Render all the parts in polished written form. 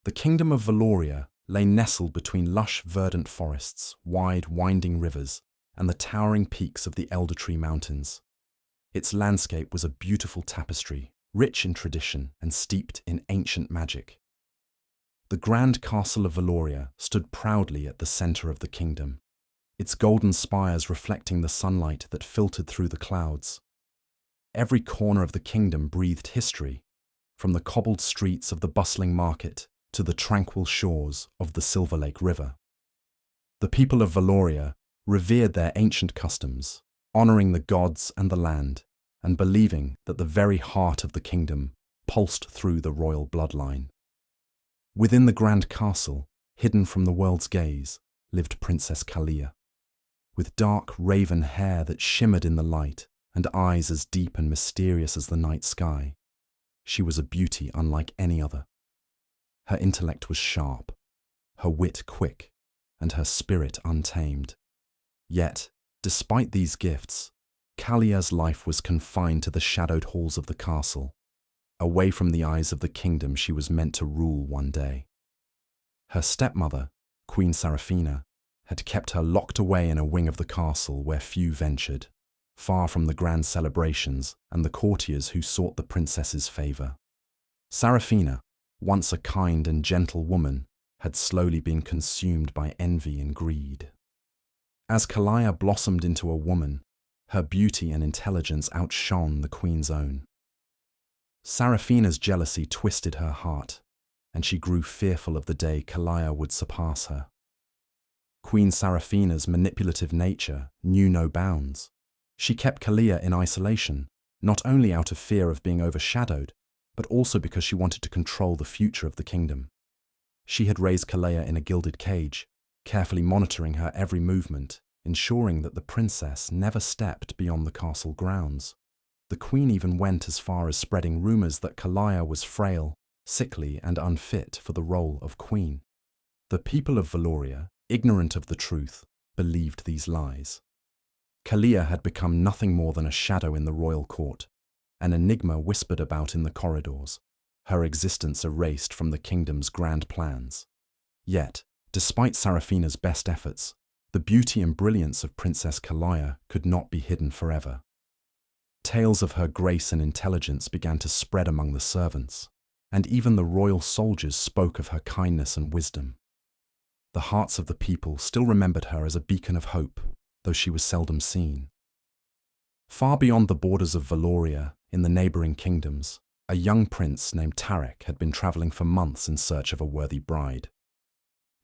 The kingdom of Valoria lay nestled between lush, verdant forests, wide, winding rivers, and the towering peaks of the Elder Tree Mountains. Its landscape was a beautiful tapestry, rich in tradition and steeped in ancient magic. The grand castle of Valoria stood proudly at the center of the kingdom, its golden spires reflecting the sunlight that filtered through the clouds. Every corner of the kingdom breathed history, from the cobbled streets of the bustling market to the tranquil shores of the Silver Lake River. The people of Valoria revered their ancient customs, honoring the gods and the land, and believing that the very heart of the kingdom pulsed through the royal bloodline. Within the grand castle, hidden from the world's gaze, lived Princess Kaliya. With dark raven hair that shimmered in the light and eyes as deep and mysterious as the night sky, she was a beauty unlike any other. Her intellect was sharp, her wit quick, and her spirit untamed. Yet, despite these gifts, Kaliya's life was confined to the shadowed halls of the castle, away from the eyes of the kingdom she was meant to rule one day. Her stepmother, Queen Savanna, had kept her locked away in a wing of the castle where few ventured, far from the grand celebrations and the courtiers who sought the princess's favor. Savanna, once a kind and gentle woman, had slowly been consumed by envy and greed. As Kaliya blossomed into a woman, her beauty and intelligence outshone the queen's own. Savanna's jealousy twisted her heart, and she grew fearful of the day Kaliya would surpass her. Queen Savanna's manipulative nature knew no bounds. She kept Kaliya in isolation, not only out of fear of being overshadowed, but also because she wanted to control the future of the kingdom. She had raised Kaliya in a gilded cage, carefully monitoring her every movement, ensuring that the princess never stepped beyond the castle grounds. The queen even went as far as spreading rumors that Kaliya was frail, sickly, and unfit for the role of queen. The people of Valoria, ignorant of the truth, believed these lies. Kaliya had become nothing more than a shadow in the royal court, an enigma whispered about in the corridors, her existence erased from the kingdom's grand plans. Yet, despite Savanna's best efforts, the beauty and brilliance of Princess Kaliya could not be hidden forever. Tales of her grace and intelligence began to spread among the servants, and even the royal soldiers spoke of her kindness and wisdom. The hearts of the people still remembered her as a beacon of hope, though she was seldom seen. Far beyond the borders of Valoria, in the neighboring kingdoms, a young prince named Tarek had been traveling for months in search of a worthy bride.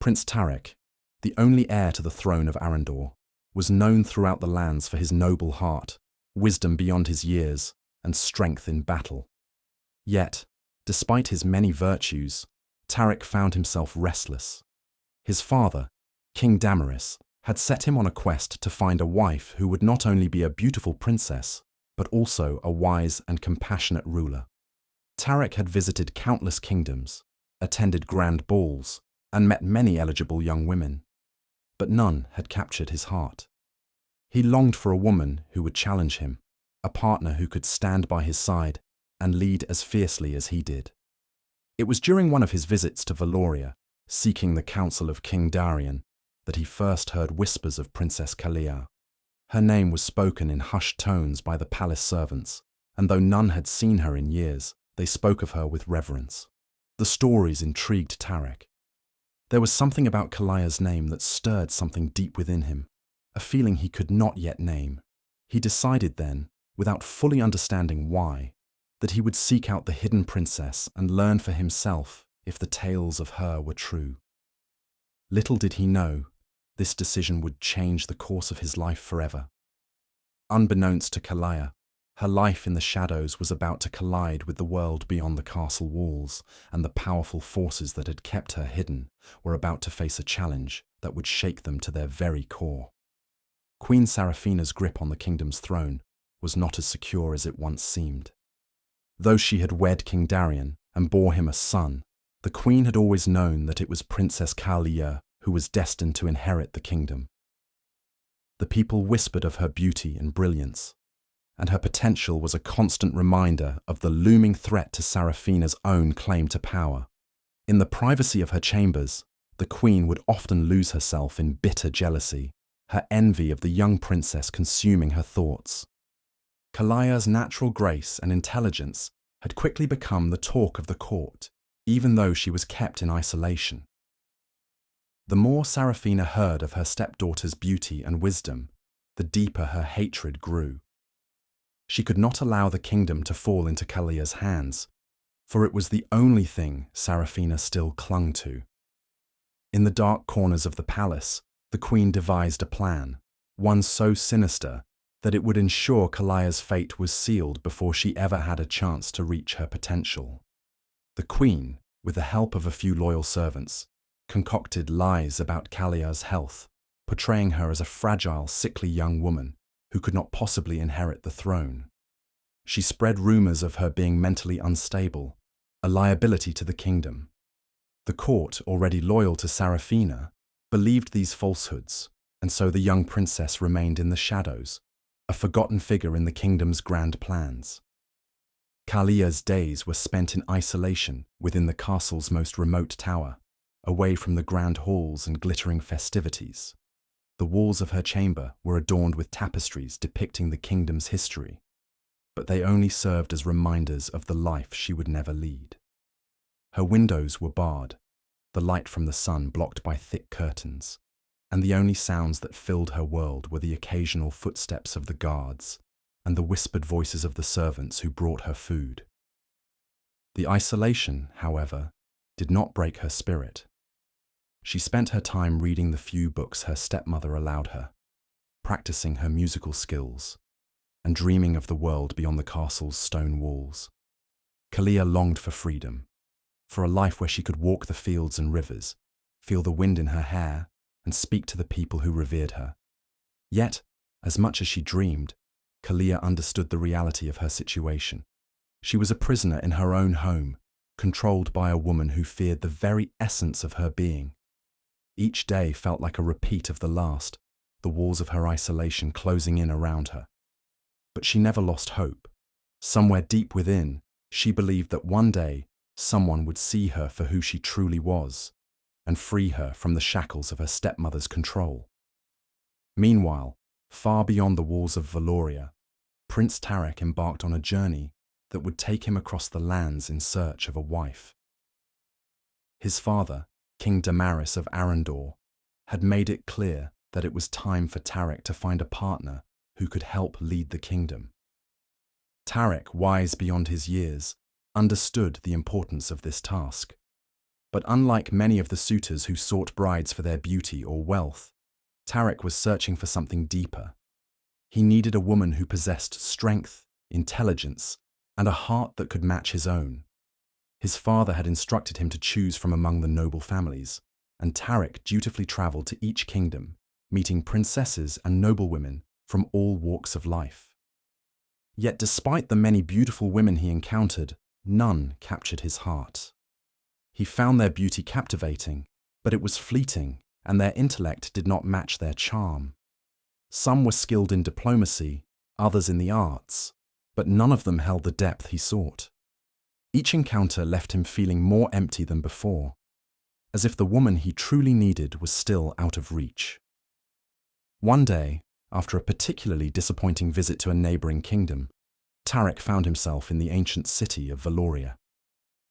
Prince Tarek, the only heir to the throne of Arendor, was known throughout the lands for his noble heart, wisdom beyond his years, and strength in battle. Yet, despite his many virtues, Tarek found himself restless. His father, King Damaris, had set him on a quest to find a wife who would not only be a beautiful princess, but also a wise and compassionate ruler. Tarek had visited countless kingdoms, attended grand balls, and met many eligible young women, but none had captured his heart. He longed for a woman who would challenge him, a partner who could stand by his side and lead as fiercely as he did. It was during one of his visits to Valoria, seeking the counsel of King Darian, that he first heard whispers of Princess Kaliya. Her name was spoken in hushed tones by the palace servants, and though none had seen her in years, they spoke of her with reverence. The stories intrigued Tarek. There was something about Kaliya's name that stirred something deep within him, a feeling he could not yet name. He decided then, without fully understanding why, that he would seek out the hidden princess and learn for himself if the tales of her were true. Little did he know, this decision would change the course of his life forever. Unbeknownst to Kaliya, her life in the shadows was about to collide with the world beyond the castle walls, and the powerful forces that had kept her hidden were about to face a challenge that would shake them to their very core. Queen Savanna's grip on the kingdom's throne was not as secure as it once seemed. Though she had wed King Darian and bore him a son, the queen had always known that it was Princess Kaliya who was destined to inherit the kingdom. The people whispered of her beauty and brilliance, and her potential was a constant reminder of the looming threat to Savanna's own claim to power. In the privacy of her chambers, the queen would often lose herself in bitter jealousy, her envy of the young princess consuming her thoughts. Kaliya's natural grace and intelligence had quickly become the talk of the court, even though she was kept in isolation. The more Savanna heard of her stepdaughter's beauty and wisdom, the deeper her hatred grew. She could not allow the kingdom to fall into Kaliya's hands, for it was the only thing Savanna still clung to. In the dark corners of the palace, the queen devised a plan, one so sinister that it would ensure Kaliya's fate was sealed before she ever had a chance to reach her potential. The queen, with the help of a few loyal servants, concocted lies about Kaliya's health, portraying her as a fragile, sickly young woman who could not possibly inherit the throne. She spread rumors of her being mentally unstable, a liability to the kingdom. The court, already loyal to Savanna, believed these falsehoods, and so the young princess remained in the shadows, a forgotten figure in the kingdom's grand plans. Kaliya's days were spent in isolation within the castle's most remote tower, away from the grand halls and glittering festivities. The walls of her chamber were adorned with tapestries depicting the kingdom's history, but they only served as reminders of the life she would never lead. Her windows were barred, the light from the sun blocked by thick curtains, and the only sounds that filled her world were the occasional footsteps of the guards and the whispered voices of the servants who brought her food. The isolation, however, did not break her spirit. She spent her time reading the few books her stepmother allowed her, practicing her musical skills, and dreaming of the world beyond the castle's stone walls. Kaliya longed for freedom, for a life where she could walk the fields and rivers, feel the wind in her hair, and speak to the people who revered her. Yet, as much as she dreamed, Kaliya understood the reality of her situation. She was a prisoner in her own home, controlled by a woman who feared the very essence of her being. Each day felt like a repeat of the last, the walls of her isolation closing in around her. But she never lost hope. Somewhere deep within, she believed that one day someone would see her for who she truly was and free her from the shackles of her stepmother's control. Meanwhile, far beyond the walls of Valoria, Prince Tarek embarked on a journey that would take him across the lands in search of a wife. His father, King Damaris of Arendor, had made it clear that it was time for Tarek to find a partner who could help lead the kingdom. Tarek, wise beyond his years, understood the importance of this task. But unlike many of the suitors who sought brides for their beauty or wealth, Tarek was searching for something deeper. He needed a woman who possessed strength, intelligence, and a heart that could match his own. His father had instructed him to choose from among the noble families, and Tarek dutifully traveled to each kingdom, meeting princesses and noblewomen from all walks of life. Yet despite the many beautiful women he encountered, none captured his heart. He found their beauty captivating, but it was fleeting, and their intellect did not match their charm. Some were skilled in diplomacy, others in the arts, but none of them held the depth he sought. Each encounter left him feeling more empty than before, as if the woman he truly needed was still out of reach. One day, after a particularly disappointing visit to a neighboring kingdom, Tarek found himself in the ancient city of Valoria.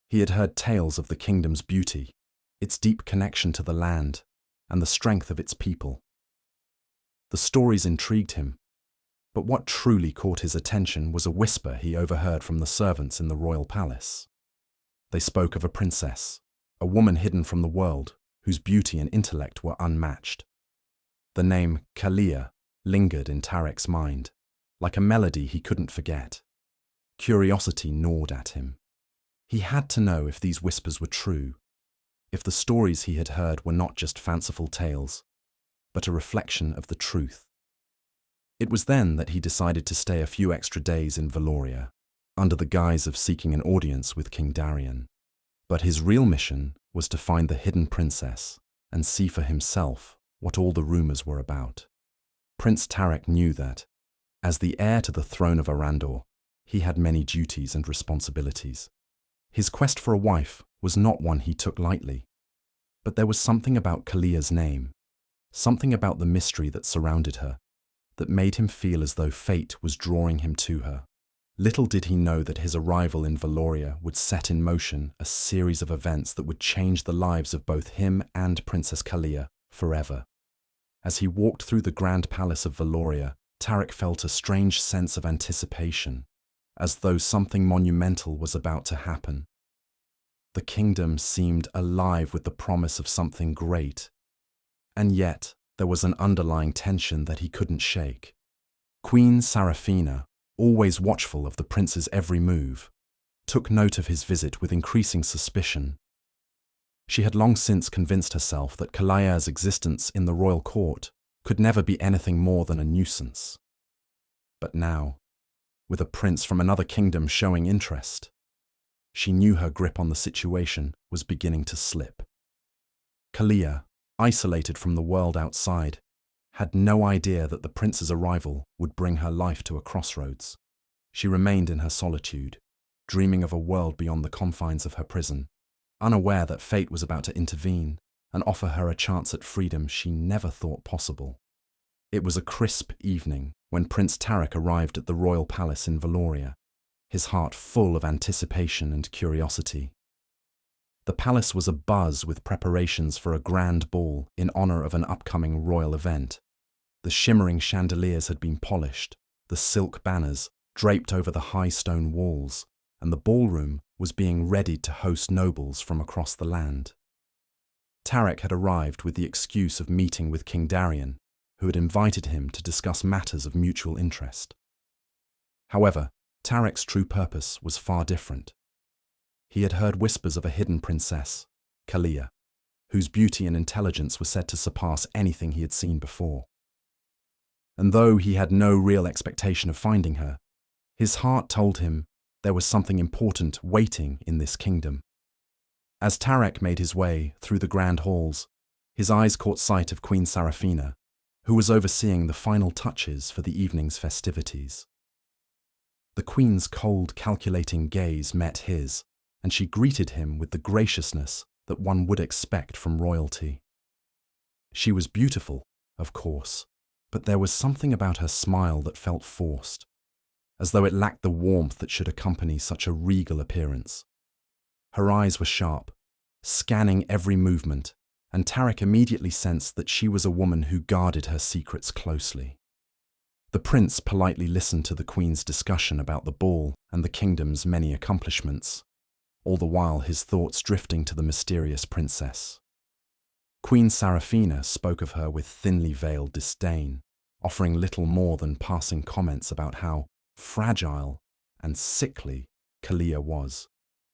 He had heard tales of the kingdom's beauty, its deep connection to the land, and the strength of its people. The stories intrigued him, but what truly caught his attention was a whisper he overheard from the servants in the royal palace. They spoke of a princess, a woman hidden from the world, whose beauty and intellect were unmatched. The name Kaliya lingered in Tarek's mind, like a melody he couldn't forget. Curiosity gnawed at him. He had to know if these whispers were true, if the stories he had heard were not just fanciful tales, but a reflection of the truth. It was then that he decided to stay a few extra days in Valoria, under the guise of seeking an audience with King Darian. But his real mission was to find the hidden princess and see for himself what all the rumors were about. Prince Tarek knew that, as the heir to the throne of Arendor, he had many duties and responsibilities. His quest for a wife was not one he took lightly. But there was something about Kaliya's name, something about the mystery that surrounded her, that made him feel as though fate was drawing him to her. Little did he know that his arrival in Valoria would set in motion a series of events that would change the lives of both him and Princess Kaliya forever. As he walked through the grand palace of Valoria, Tarek felt a strange sense of anticipation, as though something monumental was about to happen. The kingdom seemed alive with the promise of something great, and yet there was an underlying tension that he couldn't shake. Queen Savanna, always watchful of the prince's every move, took note of his visit with increasing suspicion. She had long since convinced herself that Kaliya's existence in the royal court could never be anything more than a nuisance. But now, with a prince from another kingdom showing interest, she knew her grip on the situation was beginning to slip. Kaliya, isolated from the world outside, had no idea that the prince's arrival would bring her life to a crossroads. She remained in her solitude, dreaming of a world beyond the confines of her prison, unaware that fate was about to intervene and offer her a chance at freedom she never thought possible. It was a crisp evening when Prince Tarek arrived at the royal palace in Valoria, his heart full of anticipation and curiosity. The palace was abuzz with preparations for a grand ball in honor of an upcoming royal event. The shimmering chandeliers had been polished, the silk banners draped over the high stone walls, and the ballroom was being readied to host nobles from across the land. Tarek had arrived with the excuse of meeting with King Darian, who had invited him to discuss matters of mutual interest. However, Tarek's true purpose was far different. He had heard whispers of a hidden princess, Kaliya, whose beauty and intelligence were said to surpass anything he had seen before. And though he had no real expectation of finding her, his heart told him there was something important waiting in this kingdom. As Tarek made his way through the grand halls, his eyes caught sight of Queen Savanna, who was overseeing the final touches for the evening's festivities. The queen's cold, calculating gaze met his, and she greeted him with the graciousness that one would expect from royalty. She was beautiful, of course, but there was something about her smile that felt forced, as though it lacked the warmth that should accompany such a regal appearance. Her eyes were sharp, scanning every movement, and Tarek immediately sensed that she was a woman who guarded her secrets closely. The prince politely listened to the queen's discussion about the ball and the kingdom's many accomplishments, all the while his thoughts drifting to the mysterious princess. Queen Savanna spoke of her with thinly veiled disdain, offering little more than passing comments about how fragile and sickly Kaliya was,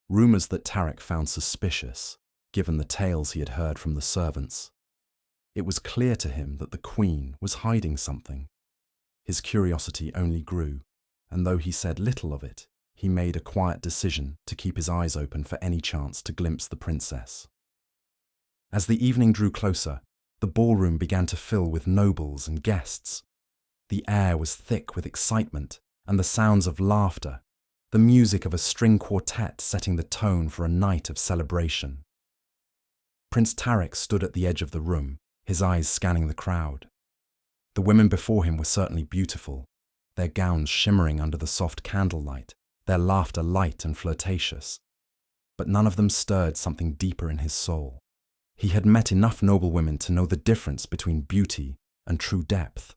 rumors that Tarek found suspicious, given the tales he had heard from the servants. It was clear to him that the queen was hiding something. His curiosity only grew, and though he said little of it, he made a quiet decision to keep his eyes open for any chance to glimpse the princess. As the evening drew closer, the ballroom began to fill with nobles and guests. The air was thick with excitement and the sounds of laughter, the music of a string quartet setting the tone for a night of celebration. Prince Tarek stood at the edge of the room, his eyes scanning the crowd. The women before him were certainly beautiful, their gowns shimmering under the soft candlelight, their laughter light and flirtatious. But none of them stirred something deeper in his soul. He had met enough noble women to know the difference between beauty and true depth.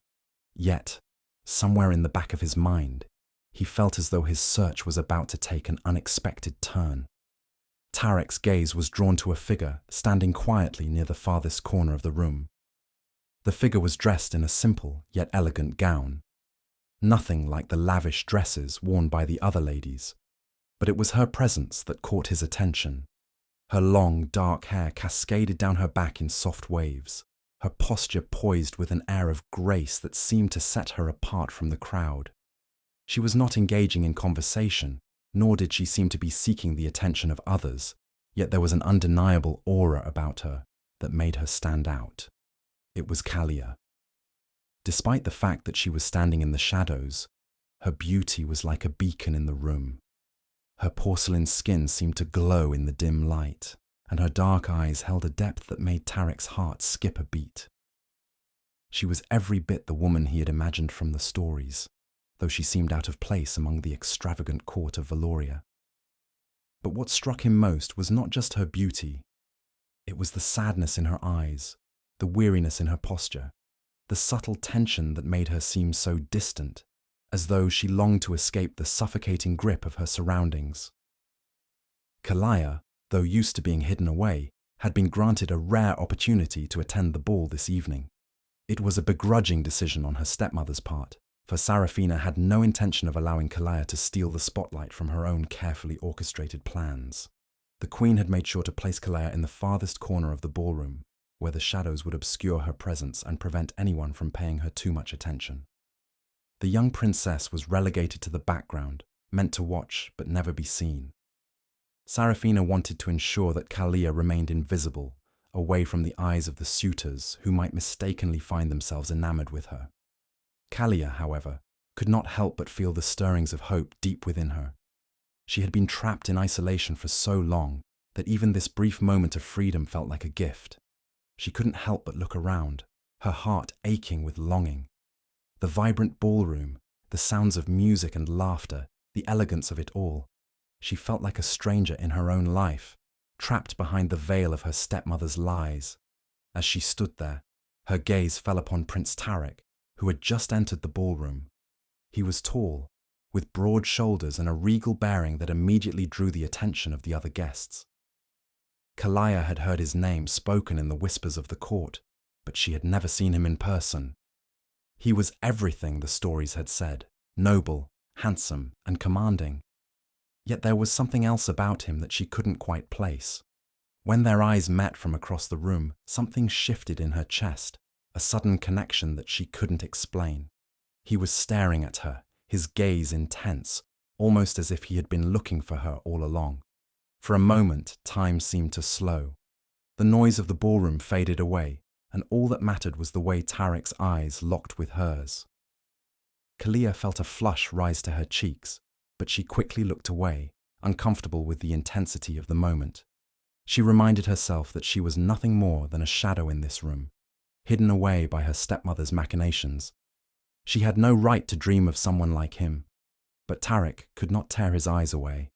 Yet, somewhere in the back of his mind, he felt as though his search was about to take an unexpected turn. Tarek's gaze was drawn to a figure standing quietly near the farthest corner of the room. The figure was dressed in a simple yet elegant gown, nothing like the lavish dresses worn by the other ladies, but it was her presence that caught his attention. Her long, dark hair cascaded down her back in soft waves, her posture poised with an air of grace that seemed to set her apart from the crowd. She was not engaging in conversation, nor did she seem to be seeking the attention of others, yet there was an undeniable aura about her that made her stand out. It was Kaliya. Despite the fact that she was standing in the shadows, her beauty was like a beacon in the room. Her porcelain skin seemed to glow in the dim light, and her dark eyes held a depth that made Tarek's heart skip a beat. She was every bit the woman he had imagined from the stories, though she seemed out of place among the extravagant court of Valoria. But what struck him most was not just her beauty. It was the sadness in her eyes, the weariness in her posture, the subtle tension that made her seem so distant, as though she longed to escape the suffocating grip of her surroundings. Kaliya, though used to being hidden away, had been granted a rare opportunity to attend the ball this evening. It was a begrudging decision on her stepmother's part, for Savanna had no intention of allowing Kaliya to steal the spotlight from her own carefully orchestrated plans. The queen had made sure to place Kaliya in the farthest corner of the ballroom, where the shadows would obscure her presence and prevent anyone from paying her too much attention. The young princess was relegated to the background, meant to watch but never be seen. Savanna wanted to ensure that Kaliya remained invisible, away from the eyes of the suitors who might mistakenly find themselves enamored with her. Kaliya, however, could not help but feel the stirrings of hope deep within her. She had been trapped in isolation for so long that even this brief moment of freedom felt like a gift. She couldn't help but look around, her heart aching with longing. The vibrant ballroom, the sounds of music and laughter, the elegance of it all. She felt like a stranger in her own life, trapped behind the veil of her stepmother's lies. As she stood there, her gaze fell upon Prince Tarek, who had just entered the ballroom. He was tall, with broad shoulders and a regal bearing that immediately drew the attention of the other guests. Kaliya had heard his name spoken in the whispers of the court, but she had never seen him in person. He was everything the stories had said, noble, handsome, and commanding. Yet there was something else about him that she couldn't quite place. When their eyes met from across the room, something shifted in her chest, a sudden connection that she couldn't explain. He was staring at her, his gaze intense, almost as if he had been looking for her all along. For a moment, time seemed to slow. The noise of the ballroom faded away, and all that mattered was the way Tarek's eyes locked with hers. Kaliya felt a flush rise to her cheeks, but she quickly looked away, uncomfortable with the intensity of the moment. She reminded herself that she was nothing more than a shadow in this room, hidden away by her stepmother's machinations. She had no right to dream of someone like him, but Tarek could not tear his eyes away.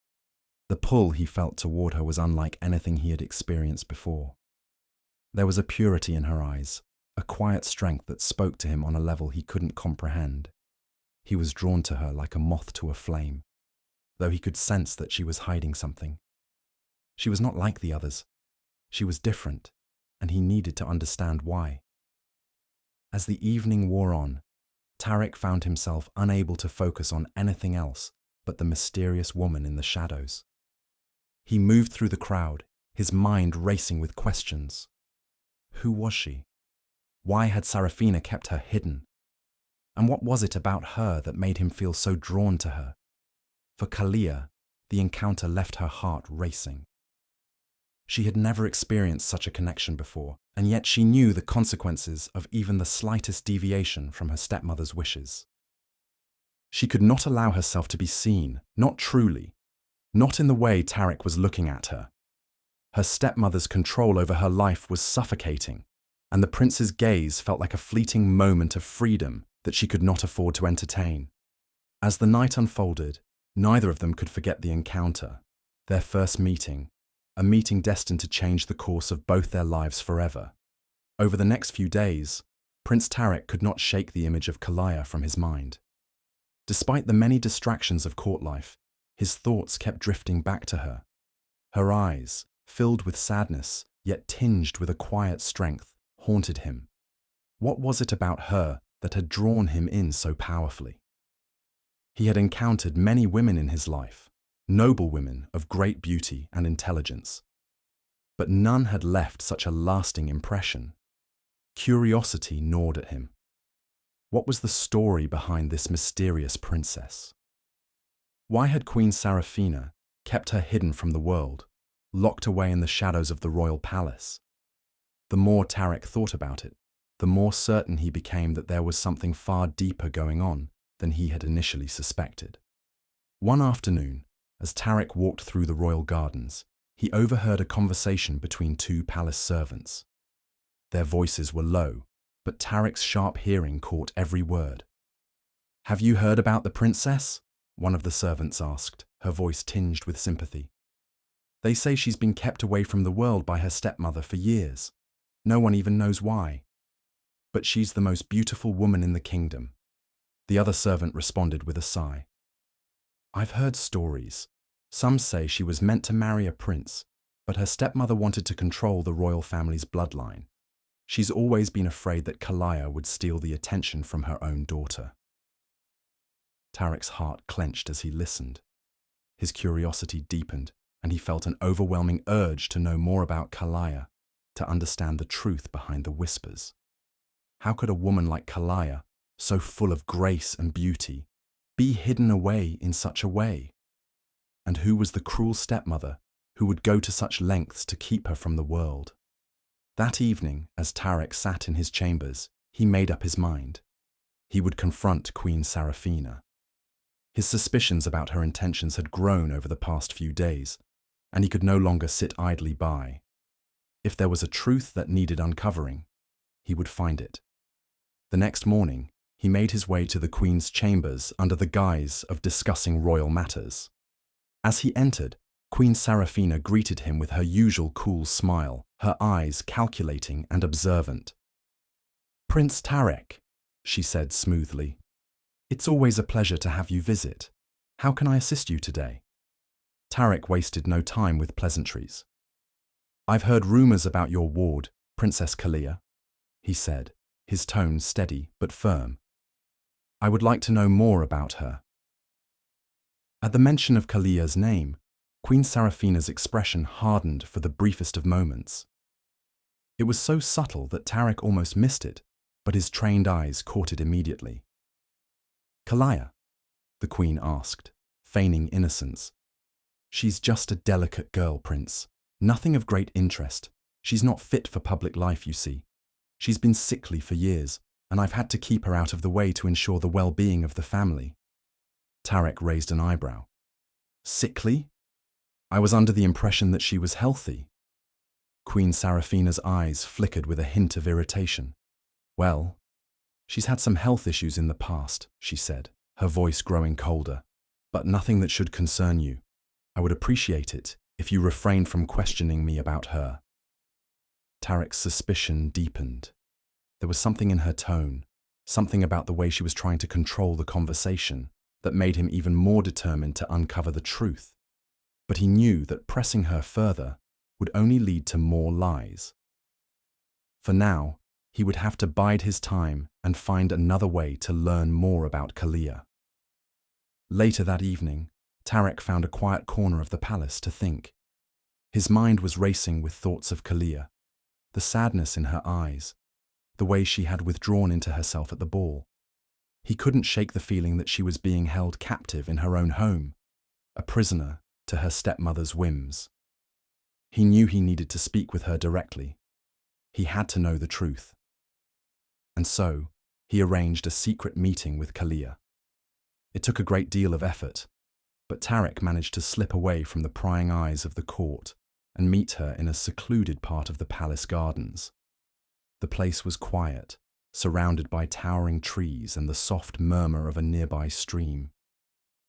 The pull he felt toward her was unlike anything he had experienced before. There was a purity in her eyes, a quiet strength that spoke to him on a level he couldn't comprehend. He was drawn to her like a moth to a flame, though he could sense that she was hiding something. She was not like the others. She was different, and he needed to understand why. As the evening wore on, Tarek found himself unable to focus on anything else but the mysterious woman in the shadows. He moved through the crowd, his mind racing with questions. Who was she? Why had Savanna kept her hidden? And what was it about her that made him feel so drawn to her? For Kaliya, the encounter left her heart racing. She had never experienced such a connection before, and yet she knew the consequences of even the slightest deviation from her stepmother's wishes. She could not allow herself to be seen, not truly, not in the way Tarek was looking at her. Her stepmother's control over her life was suffocating, and the prince's gaze felt like a fleeting moment of freedom that she could not afford to entertain. As the night unfolded, neither of them could forget the encounter, their first meeting, a meeting destined to change the course of both their lives forever. Over the next few days, Prince Tarek could not shake the image of Kaliya from his mind. Despite the many distractions of court life, his thoughts kept drifting back to her. Her eyes, filled with sadness, yet tinged with a quiet strength, haunted him. What was it about her that had drawn him in so powerfully? He had encountered many women in his life, noble women of great beauty and intelligence, but none had left such a lasting impression. Curiosity gnawed at him. What was the story behind this mysterious princess? Why had Queen Savanna kept her hidden from the world, locked away in the shadows of the royal palace? The more Tarek thought about it, the more certain he became that there was something far deeper going on than he had initially suspected. One afternoon, As Tarek walked through the royal gardens, he overheard a conversation between two palace servants. Their voices were low, but Tarek's sharp hearing caught every word. "Have you heard about the princess?" one of the servants asked, her voice tinged with sympathy. "They say she's been kept away from the world by her stepmother for years. No one even knows why. But she's the most beautiful woman in the kingdom." The other servant responded with a sigh. "I've heard stories. Some say she was meant to marry a prince, but her stepmother wanted to control the royal family's bloodline. She's always been afraid that Kaliya would steal the attention from her own daughter." Tarek's heart clenched as he listened. His curiosity deepened, and he felt an overwhelming urge to know more about Kaliya, to understand the truth behind the whispers. How could a woman like Kaliya, so full of grace and beauty, be hidden away in such a way? And who was the cruel stepmother who would go to such lengths to keep her from the world? That evening, as Tarek sat in his chambers, he made up his mind. He would confront Queen Seraphina. His suspicions about her intentions had grown over the past few days, and he could no longer sit idly by. If there was a truth that needed uncovering, he would find it. The next morning, he made his way to the Queen's chambers under the guise of discussing royal matters. As he entered, Queen Seraphina greeted him with her usual cool smile, her eyes calculating and observant. "Prince Tarek," she said smoothly, "it's always a pleasure to have you visit. How can I assist you today?" Tarek wasted no time with pleasantries. "I've heard rumors about your ward, Princess Kaliya," he said, his tone steady but firm. "I would like to know more about her." At the mention of Kaliya's name, Queen Seraphina's expression hardened for the briefest of moments. It was so subtle that Tarek almost missed it, but his trained eyes caught it immediately. "Kaliya?" the Queen asked, feigning innocence. "She's just a delicate girl, Prince. Nothing of great interest. She's not fit for public life, you see. She's been sickly for years, and I've had to keep her out of the way to ensure the well-being of the family." Tarek raised an eyebrow. "Sickly? I was under the impression that she was healthy." Queen Seraphina's eyes flickered with a hint of irritation. "Well, she's had some health issues in the past," she said, her voice growing colder, "but nothing that should concern you. I would appreciate it if you refrained from questioning me about her." Tarek's suspicion deepened. There was something in her tone, something about the way she was trying to control the conversation, that made him even more determined to uncover the truth. But he knew that pressing her further would only lead to more lies. For now, he would have to bide his time and find another way to learn more about Kaliya. Later that evening, Tarek found a quiet corner of the palace to think. His mind was racing with thoughts of Kaliya, the sadness in her eyes, the way she had withdrawn into herself at the ball. He couldn't shake the feeling that she was being held captive in her own home, a prisoner to her stepmother's whims. He knew he needed to speak with her directly. He had to know the truth. And so, he arranged a secret meeting with Kaliya. It took a great deal of effort, but Tarek managed to slip away from the prying eyes of the court and meet her in a secluded part of the palace gardens. The place was quiet, surrounded by towering trees and the soft murmur of a nearby stream.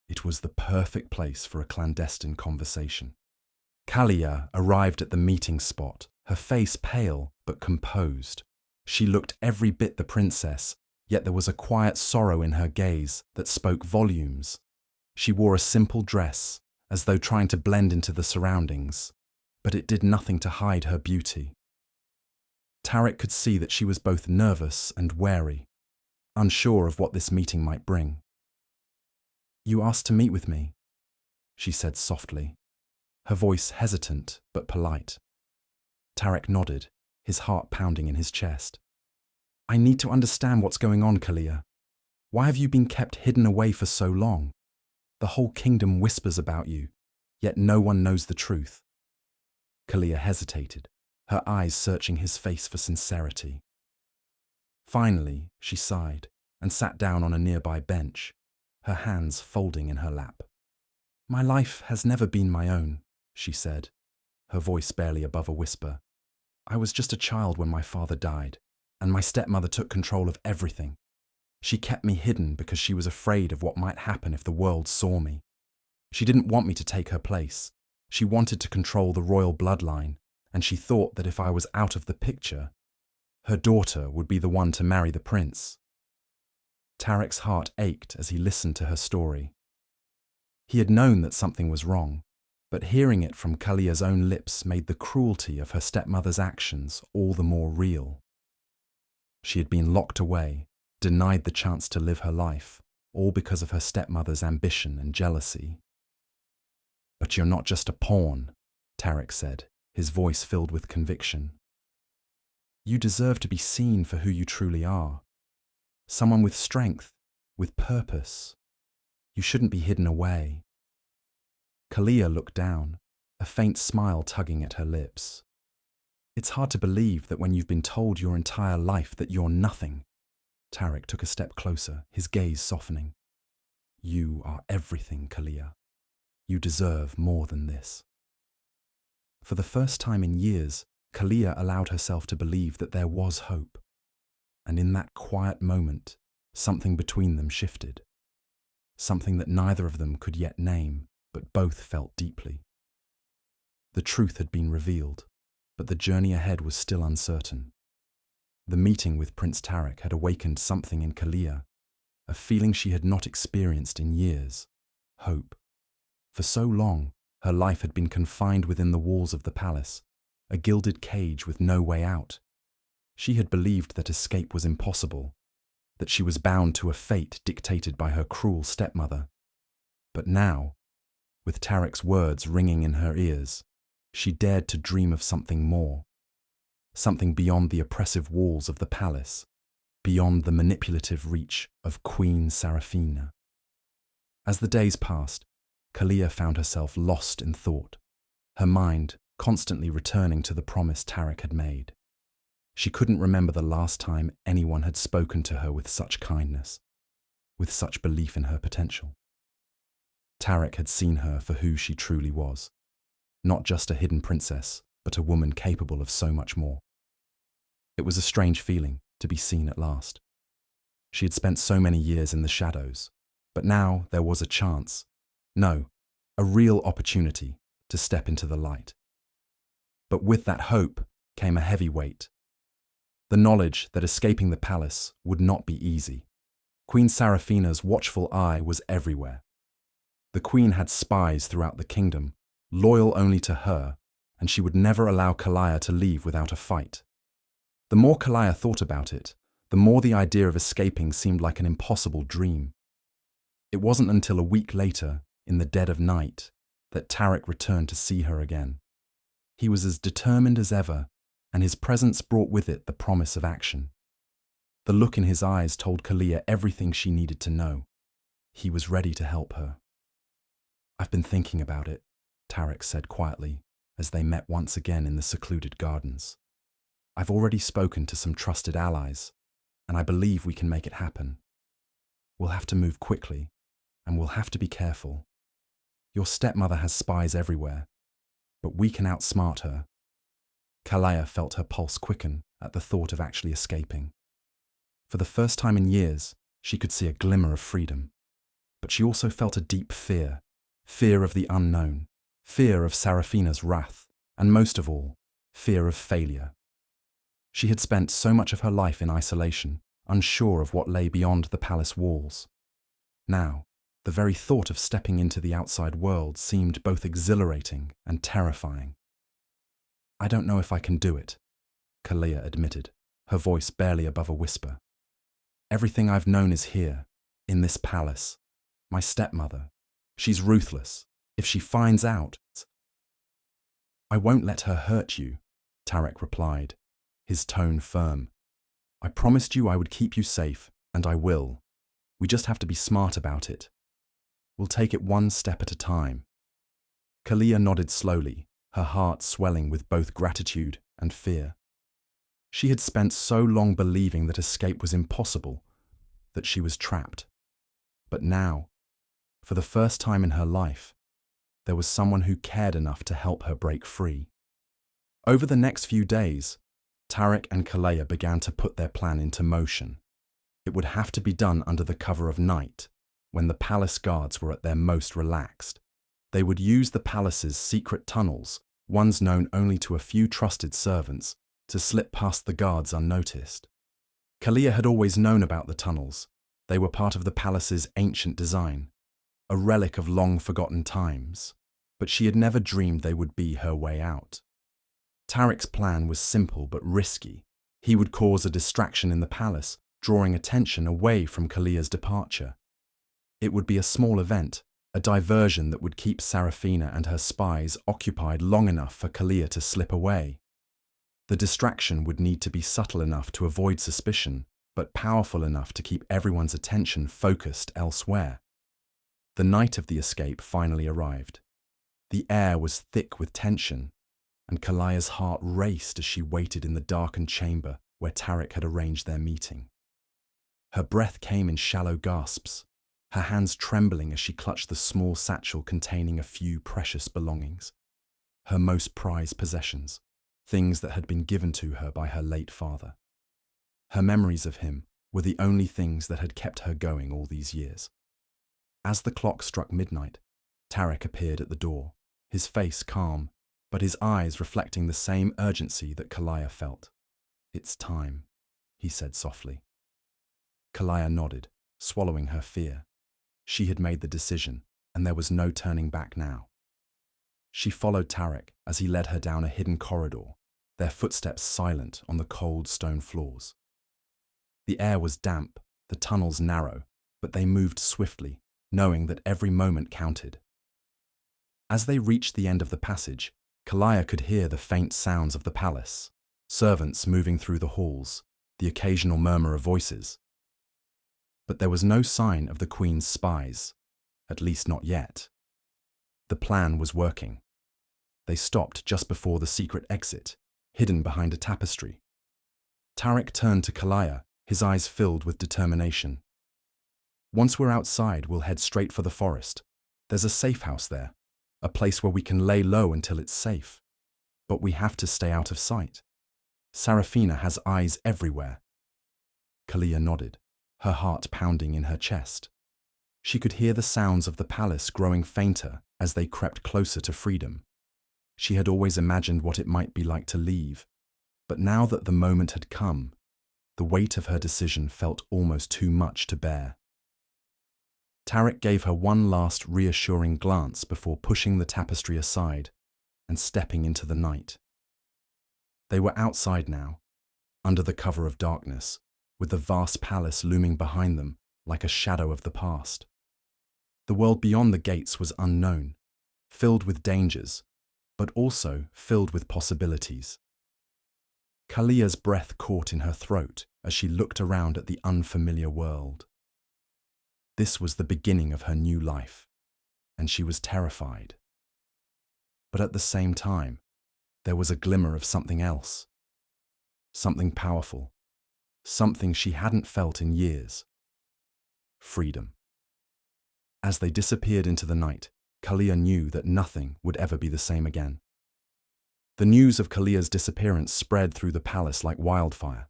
It was the perfect place for a clandestine conversation. Kaliya arrived at the meeting spot, her face pale but composed. She looked every bit the princess, yet there was a quiet sorrow in her gaze that spoke volumes. She wore a simple dress, as though trying to blend into the surroundings, but it did nothing to hide her beauty. Tarek could see that she was both nervous and wary, unsure of what this meeting might bring. "You asked to meet with me," she said softly, her voice hesitant but polite. Tarek nodded, his heart pounding in his chest. "I need to understand what's going on, Kaliya. Why have you been kept hidden away for so long? The whole kingdom whispers about you, yet no one knows the truth." Kaliya hesitated, her eyes searching his face for sincerity. Finally, she sighed and sat down on a nearby bench, her hands folding in her lap. My life has never been my own, she said, her voice barely above a whisper. I was just a child when my father died, and my stepmother took control of everything. She kept me hidden because she was afraid of what might happen if the world saw me. She didn't want me to take her place. She wanted to control the royal bloodline, and she thought that if I was out of the picture, her daughter would be the one to marry the prince. Tarek's heart ached as he listened to her story. He had known that something was wrong, but hearing it from Kaliya's own lips made the cruelty of her stepmother's actions all the more real. She had been locked away, denied the chance to live her life, all because of her stepmother's ambition and jealousy. But you're not just a pawn, Tarek said, his voice filled with conviction. You deserve to be seen for who you truly are. Someone with strength, with purpose. You shouldn't be hidden away. Kaliya looked down, a faint smile tugging at her lips. It's hard to believe that when you've been told your entire life that you're nothing. Tarek took a step closer, his gaze softening. You are everything, Kaliya. You deserve more than this. For the first time in years, Kaliya allowed herself to believe that there was hope. And in that quiet moment, something between them shifted. Something that neither of them could yet name, but both felt deeply. The truth had been revealed, but the journey ahead was still uncertain. The meeting with Prince Tarek had awakened something in Kaliya, a feeling she had not experienced in years, hope. For so long, her life had been confined within the walls of the palace, a gilded cage with no way out. She had believed that escape was impossible, that she was bound to a fate dictated by her cruel stepmother. But now, with Tarek's words ringing in her ears, she dared to dream of something more, something beyond the oppressive walls of the palace, beyond the manipulative reach of Queen Savanna. As the days passed, Kaliya found herself lost in thought, her mind constantly returning to the promise Tarek had made. She couldn't remember the last time anyone had spoken to her with such kindness, with such belief in her potential. Tarek had seen her for who she truly was, not just a hidden princess, but a woman capable of so much more. It was a strange feeling to be seen at last. She had spent so many years in the shadows, but now there was a chance, no, a real opportunity to step into the light. But with that hope came a heavy weight. The knowledge that escaping the palace would not be easy. Queen Seraphina's watchful eye was everywhere. The queen had spies throughout the kingdom, loyal only to her, and she would never allow Kaliya to leave without a fight. The more Kaliya thought about it, the more the idea of escaping seemed like an impossible dream. It wasn't until a week later, in the dead of night, that Tarek returned to see her again. He was as determined as ever, and his presence brought with it the promise of action. The look in his eyes told Kaliya everything she needed to know. He was ready to help her. I've been thinking about it, Tarek said quietly, as they met once again in the secluded gardens. I've already spoken to some trusted allies, and I believe we can make it happen. We'll have to move quickly, and we'll have to be careful. Your stepmother has spies everywhere, but we can outsmart her. Kaliya felt her pulse quicken at the thought of actually escaping. For the first time in years, she could see a glimmer of freedom, but she also felt a deep fear, fear of the unknown, fear of Seraphina's wrath, and most of all, fear of failure. She had spent so much of her life in isolation, unsure of what lay beyond the palace walls. Now, the very thought of stepping into the outside world seemed both exhilarating and terrifying. I don't know if I can do it, Kaliya admitted, her voice barely above a whisper. Everything I've known is here, in this palace. My stepmother. She's ruthless. If she finds out... I won't let her hurt you, Tarek replied, his tone firm. I promised you I would keep you safe, and I will. We just have to be smart about it. We'll take it one step at a time. Kaliya nodded slowly, her heart swelling with both gratitude and fear. She had spent so long believing that escape was impossible, that she was trapped. But now, for the first time in her life, there was someone who cared enough to help her break free. Over the next few days, Tarek and Kaliya began to put their plan into motion. It would have to be done under the cover of night, when the palace guards were at their most relaxed. They would use the palace's secret tunnels, ones known only to a few trusted servants, to slip past the guards unnoticed. Kaliya had always known about the tunnels. They were part of the palace's ancient design, a relic of long-forgotten times, but she had never dreamed they would be her way out. Tarek's plan was simple but risky. He would cause a distraction in the palace, drawing attention away from Kaliya's departure. It would be a small event, a diversion that would keep Savanna and her spies occupied long enough for Kaliya to slip away. The distraction would need to be subtle enough to avoid suspicion, but powerful enough to keep everyone's attention focused elsewhere. The night of the escape finally arrived. The air was thick with tension, and Kaliya's heart raced as she waited in the darkened chamber where Tarek had arranged their meeting. Her breath came in shallow gasps, her hands trembling as she clutched the small satchel containing a few precious belongings, her most prized possessions, things that had been given to her by her late father. Her memories of him were the only things that had kept her going all these years. As the clock struck midnight, Tarek appeared at the door, his face calm, but his eyes reflecting the same urgency that Kaliya felt. "It's time," he said softly. Kaliya nodded, swallowing her fear. She had made the decision, and there was no turning back now. She followed Tarek as he led her down a hidden corridor, their footsteps silent on the cold stone floors. The air was damp, the tunnels narrow, but they moved swiftly, knowing that every moment counted. As they reached the end of the passage, Kaliya could hear the faint sounds of the palace, servants moving through the halls, the occasional murmur of voices. But there was no sign of the Queen's spies, at least not yet. The plan was working. They stopped just before the secret exit, hidden behind a tapestry. Tarek turned to Kaliya, his eyes filled with determination. "Once we're outside, we'll head straight for the forest. There's a safe house there, a place where we can lay low until it's safe. But we have to stay out of sight. Savanna has eyes everywhere." Kaliya nodded, her heart pounding in her chest. She could hear the sounds of the palace growing fainter as they crept closer to freedom. She had always imagined what it might be like to leave, but now that the moment had come, the weight of her decision felt almost too much to bear. Tarek gave her one last reassuring glance before pushing the tapestry aside and stepping into the night. They were outside now, under the cover of darkness, with the vast palace looming behind them like a shadow of the past. The world beyond the gates was unknown, filled with dangers, but also filled with possibilities. Kaliya's breath caught in her throat as she looked around at the unfamiliar world. This was the beginning of her new life, and she was terrified. But at the same time, there was a glimmer of something else. Something powerful. Something she hadn't felt in years. Freedom. As they disappeared into the night, Kaliya knew that nothing would ever be the same again. The news of Kaliya's disappearance spread through the palace like wildfire.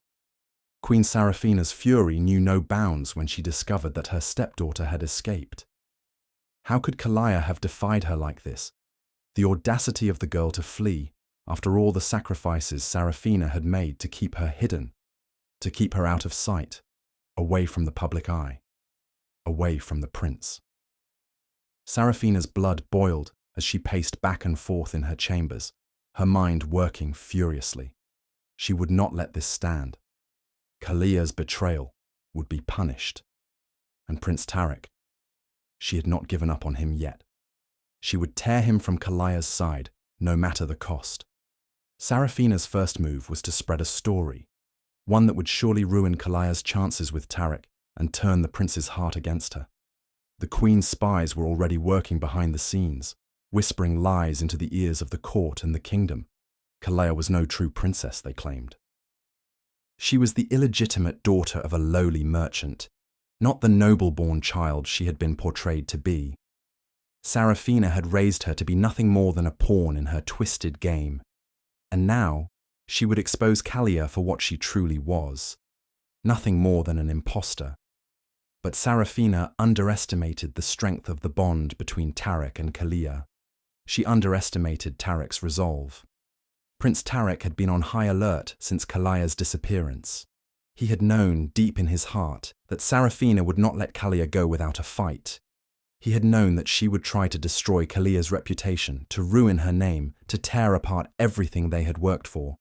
Queen Savanna's fury knew no bounds when she discovered that her stepdaughter had escaped. How could Kaliya have defied her like this? The audacity of the girl to flee, after all the sacrifices Savanna had made to keep her hidden, to keep her out of sight, away from the public eye, away from the prince. Savanna's blood boiled as she paced back and forth in her chambers, her mind working furiously. She would not let this stand. Kaliya's betrayal would be punished. And Prince Tarek, she had not given up on him yet. She would tear him from Kaliya's side, no matter the cost. Savanna's first move was to spread a story, one that would surely ruin Kaliya's chances with Tarek and turn the prince's heart against her. The Queen's spies were already working behind the scenes, whispering lies into the ears of the court and the kingdom. Kaliya was no true princess, they claimed. She was the illegitimate daughter of a lowly merchant, not the noble-born child she had been portrayed to be. Savanna had raised her to be nothing more than a pawn in her twisted game. And now, she would expose Kaliya for what she truly was. Nothing more than an impostor. But Savanna underestimated the strength of the bond between Tarek and Kaliya. She underestimated Tarek's resolve. Prince Tarek had been on high alert since Kaliya's disappearance. He had known deep in his heart that Savanna would not let Kaliya go without a fight. He had known that she would try to destroy Kaliya's reputation, to ruin her name, to tear apart everything they had worked for.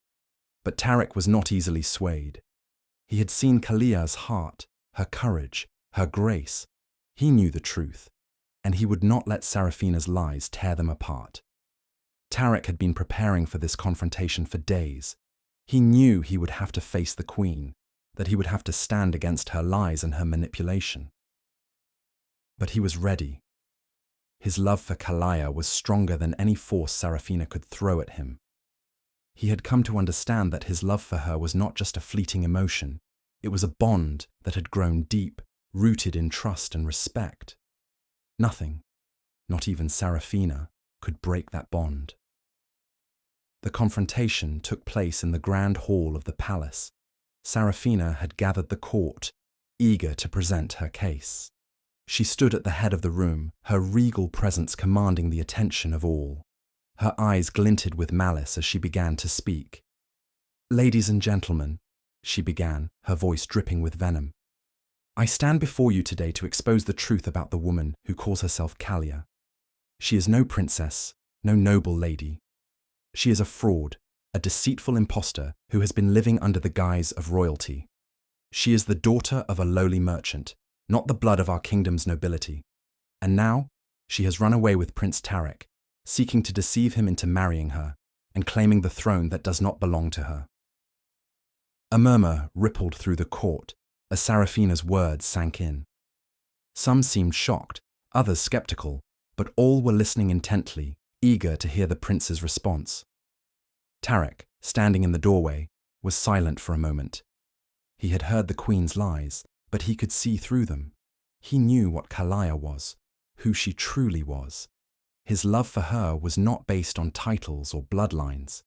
But Tarek was not easily swayed. He had seen Kaliya's heart, her courage, her grace. He knew the truth, and he would not let Savanna's lies tear them apart. Tarek had been preparing for this confrontation for days. He knew he would have to face the queen, that he would have to stand against her lies and her manipulation. But he was ready. His love for Kaliya was stronger than any force Savanna could throw at him. He had come to understand that his love for her was not just a fleeting emotion. It was a bond that had grown deep, rooted in trust and respect. Nothing, not even Savanna, could break that bond. The confrontation took place in the grand hall of the palace. Savanna had gathered the court, eager to present her case. She stood at the head of the room, her regal presence commanding the attention of all. Her eyes glinted with malice as she began to speak. "Ladies and gentlemen," she began, her voice dripping with venom, "I stand before you today to expose the truth about the woman who calls herself Kaliya. She is no princess, no noble lady. She is a fraud, a deceitful impostor who has been living under the guise of royalty. She is the daughter of a lowly merchant, not the blood of our kingdom's nobility. And now, she has run away with Prince Tarek, seeking to deceive him into marrying her and claiming the throne that does not belong to her." A murmur rippled through the court as Savanna's words sank in. Some seemed shocked, others skeptical, but all were listening intently, eager to hear the prince's response. Tarek, standing in the doorway, was silent for a moment. He had heard the queen's lies, but he could see through them. He knew what Kaliya was, who she truly was. His love for her was not based on titles or bloodlines.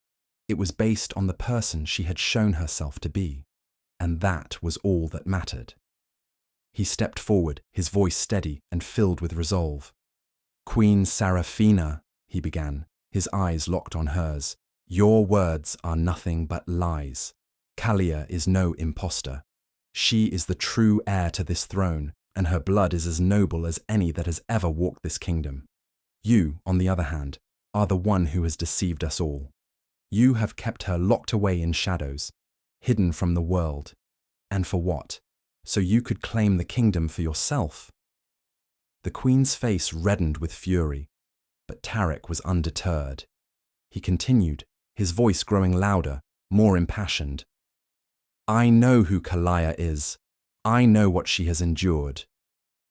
It was based on the person she had shown herself to be, and that was all that mattered. He stepped forward, his voice steady and filled with resolve. "Queen Savanna," he began, his eyes locked on hers, "your words are nothing but lies. Kaliya is no impostor. She is the true heir to this throne, and her blood is as noble as any that has ever walked this kingdom. You, on the other hand, are the one who has deceived us all. You have kept her locked away in shadows, hidden from the world. And for what? So you could claim the kingdom for yourself." The queen's face reddened with fury, but Tarek was undeterred. He continued, his voice growing louder, more impassioned. "I know who Kaliya is. I know what she has endured.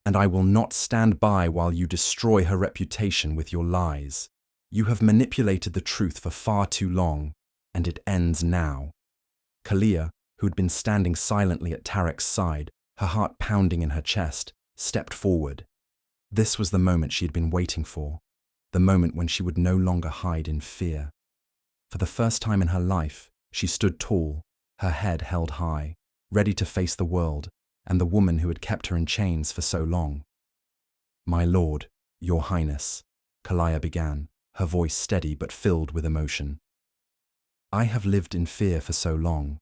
And I will not stand by while you destroy her reputation with your lies. You have manipulated the truth for far too long, and it ends now." Kaliya, who had been standing silently at Tarek's side, her heart pounding in her chest, stepped forward. This was the moment she had been waiting for, the moment when she would no longer hide in fear. For the first time in her life, she stood tall, her head held high, ready to face the world and the woman who had kept her in chains for so long. "My lord, your highness," Kaliya began, her voice steady but filled with emotion. "I have lived in fear for so long.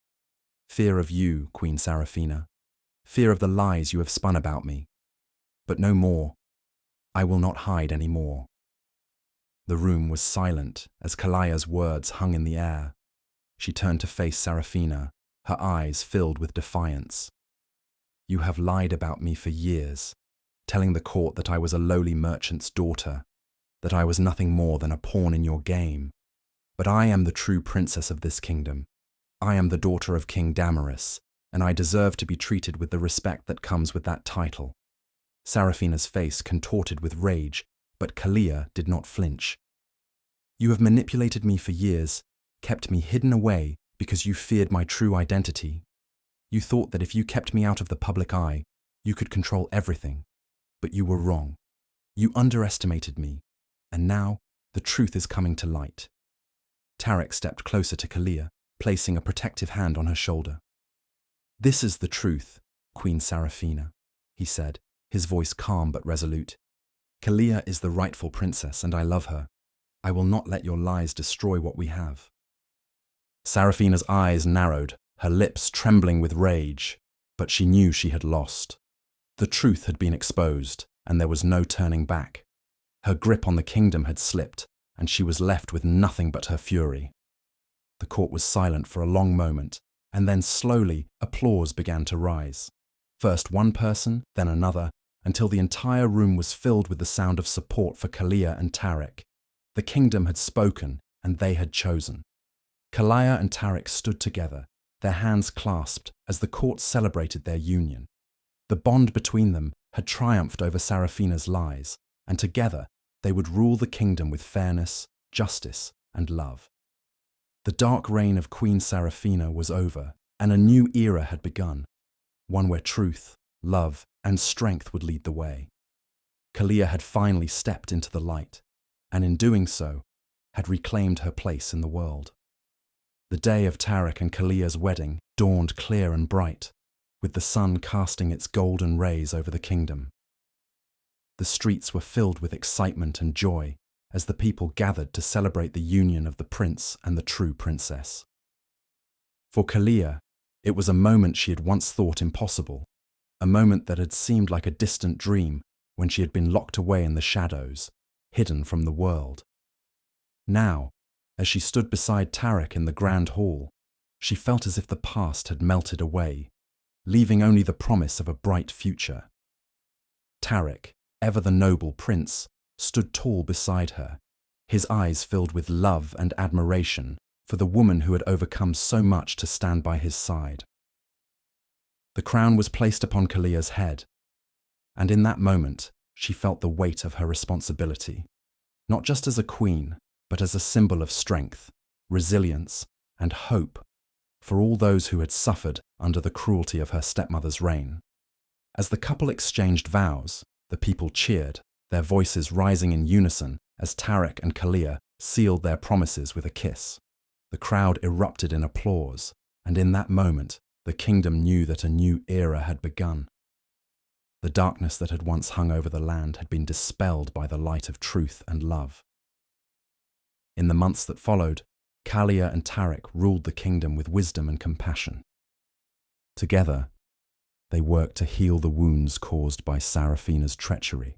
Fear of you, Queen Savanna. Fear of the lies you have spun about me. But no more. I will not hide any more." The room was silent as Kaliya's words hung in the air. She turned to face Savanna, her eyes filled with defiance. "You have lied about me for years, telling the court that I was a lowly merchant's daughter, that I was nothing more than a pawn in your game. But I am the true princess of this kingdom. I am the daughter of King Damaris, and I deserve to be treated with the respect that comes with that title." Savanna's face contorted with rage, but Kaliya did not flinch. "You have manipulated me for years, kept me hidden away because you feared my true identity. You thought that if you kept me out of the public eye, you could control everything. But you were wrong. You underestimated me, and now the truth is coming to light. Tarek stepped closer to Kaliya, placing a protective hand on her shoulder. This is the truth, Queen Seraphina, he said, his voice calm but resolute. Kaliya is the rightful princess, and I love her. I will not let your lies destroy what we have. Seraphina's eyes narrowed, her lips trembling with rage, but she knew she had lost. The truth had been exposed, and there was no turning back. Her grip on the kingdom had slipped, and she was left with nothing but her fury. The court was silent for a long moment, and then slowly applause began to rise. First one person, then another, until the entire room was filled with the sound of support for Kaliya and Tarek. The kingdom had spoken, and they had chosen. Kaliya and Tarek stood together, their hands clasped as the court celebrated their union. The bond between them had triumphed over Seraphina's lies, and together they would rule the kingdom with fairness, justice, and love. The dark reign of Queen Seraphina was over, and a new era had begun, one where truth, love, and strength would lead the way. Kaliya had finally stepped into the light, and in doing so, had reclaimed her place in the world. The day of Tarek and Kaliya's wedding dawned clear and bright, with the sun casting its golden rays over the kingdom. The streets were filled with excitement and joy as the people gathered to celebrate the union of the prince and the true princess. For Kaliya, it was a moment she had once thought impossible, a moment that had seemed like a distant dream when she had been locked away in the shadows, hidden from the world. Now, as she stood beside Tarek in the grand hall, she felt as if the past had melted away, leaving only the promise of a bright future. Tarek, ever the noble prince, stood tall beside her, his eyes filled with love and admiration for the woman who had overcome so much to stand by his side. The crown was placed upon Kaliya's head, and in that moment she felt the weight of her responsibility, not just as a queen, but as a symbol of strength, resilience, and hope for all those who had suffered under the cruelty of her stepmother's reign. As the couple exchanged vows, the people cheered, their voices rising in unison as Tarek and Kaliya sealed their promises with a kiss. The crowd erupted in applause, and in that moment, the kingdom knew that a new era had begun. The darkness that had once hung over the land had been dispelled by the light of truth and love. In the months that followed, Kaliya and Tarek ruled the kingdom with wisdom and compassion. Together, they worked to heal the wounds caused by Seraphina's treachery,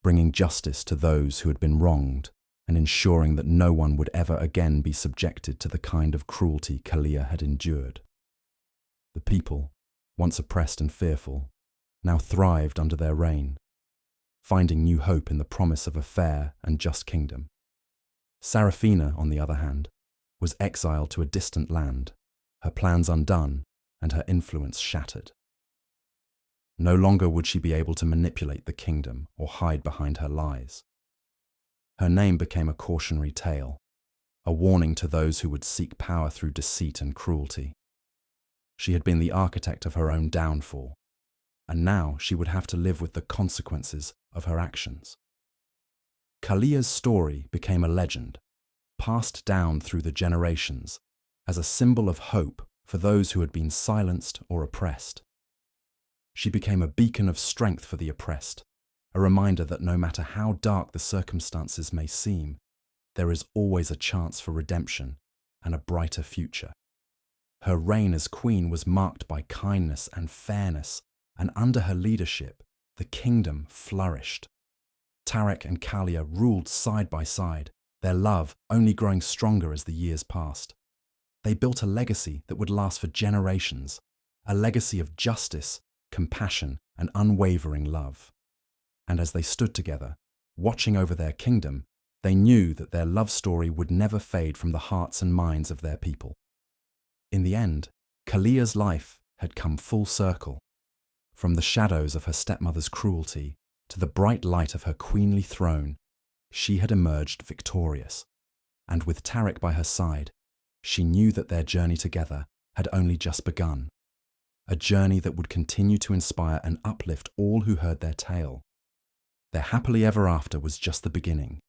bringing justice to those who had been wronged and ensuring that no one would ever again be subjected to the kind of cruelty Kaliya had endured. The people, once oppressed and fearful, now thrived under their reign, finding new hope in the promise of a fair and just kingdom. Seraphina, on the other hand, was exiled to a distant land, her plans undone and her influence shattered. No longer would she be able to manipulate the kingdom or hide behind her lies. Her name became a cautionary tale, a warning to those who would seek power through deceit and cruelty. She had been the architect of her own downfall, and now she would have to live with the consequences of her actions. Kaliya's story became a legend, passed down through the generations as a symbol of hope for those who had been silenced or oppressed. She became a beacon of strength for the oppressed, a reminder that no matter how dark the circumstances may seem, there is always a chance for redemption and a brighter future. Her reign as queen was marked by kindness and fairness, and under her leadership, the kingdom flourished. Tarek and Kaliya ruled side by side, their love only growing stronger as the years passed. They built a legacy that would last for generations, a legacy of justice, compassion, and unwavering love. And as they stood together, watching over their kingdom, they knew that their love story would never fade from the hearts and minds of their people. In the end, Kaliya's life had come full circle. From the shadows of her stepmother's cruelty to the bright light of her queenly throne, she had emerged victorious. And with Tarek by her side, she knew that their journey together had only just begun. A journey that would continue to inspire and uplift all who heard their tale. Their happily ever after was just the beginning.